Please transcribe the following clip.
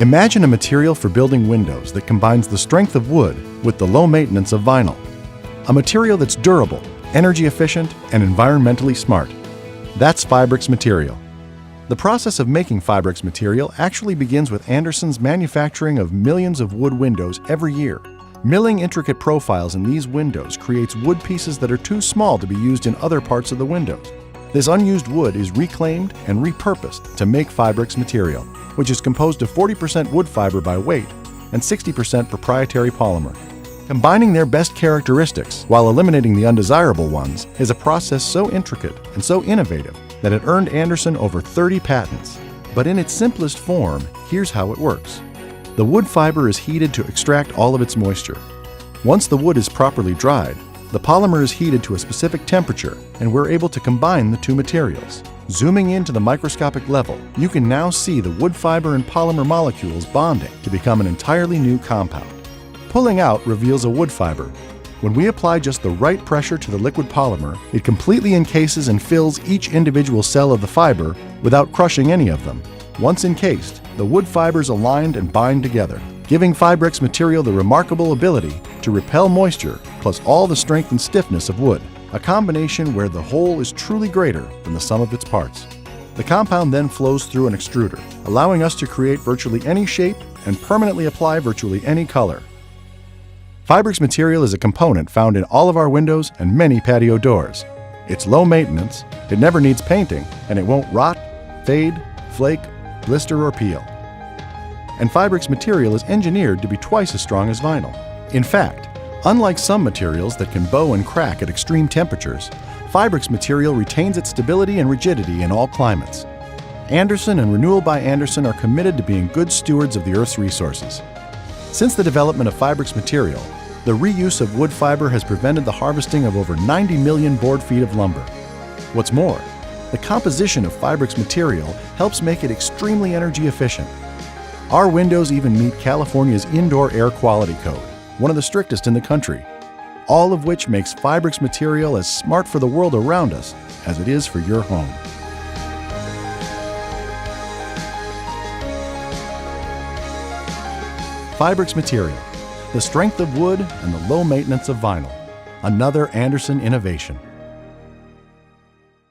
Imagine a material for building windows that combines the strength of wood with the low maintenance of vinyl. A material that's durable, energy efficient, and environmentally smart. That's Fibrex material. The process of making Fibrex material actually begins with Andersen's manufacturing of millions of wood windows every year. Milling intricate profiles in these windows creates wood pieces that are too small to be used in other parts of the windows. This unused wood is reclaimed and repurposed to make Fibrex material, which is composed of 40% wood fiber by weight and 60% proprietary polymer. Combining their best characteristics while eliminating the undesirable ones is a process so intricate and so innovative that it earned Andersen over 30 patents. But in its simplest form, here's how it works. The wood fiber is heated to extract all of its moisture. Once the wood is properly dried, the polymer is heated to a specific temperature, and we're able to combine the two materials. Zooming in to the microscopic level, you can now see the wood fiber and polymer molecules bonding to become an entirely new compound. Pulling out reveals a wood fiber. When we apply just the right pressure to the liquid polymer, it completely encases and fills each individual cell of the fiber without crushing any of them. Once encased, the wood fibers aligned and bind together, giving Fibrex material the remarkable ability to repel moisture plus all the strength and stiffness of wood, a combination where the whole is truly greater than the sum of its parts. The compound then flows through an extruder, allowing us to create virtually any shape and permanently apply virtually any color. Fibrex material is a component found in all of our windows and many patio doors. It's low maintenance, it never needs painting, and it won't rot, fade, flake, blister, or peel. And Fibrex material is engineered to be twice as strong as vinyl. In fact, unlike some materials that can bow and crack at extreme temperatures, Fibrex material retains its stability and rigidity in all climates. Andersen and Renewal by Andersen are committed to being good stewards of the Earth's resources. Since the development of Fibrex material, the reuse of wood fiber has prevented the harvesting of over 90 million board feet of lumber. What's more, the composition of Fibrex material helps make it extremely energy efficient. Our windows even meet California's Indoor Air Quality Code, one of the strictest in the country, all of which makes Fibrex material as smart for the world around us as it is for your home. Fibrex material, the strength of wood and the low maintenance of vinyl. Another Andersen innovation.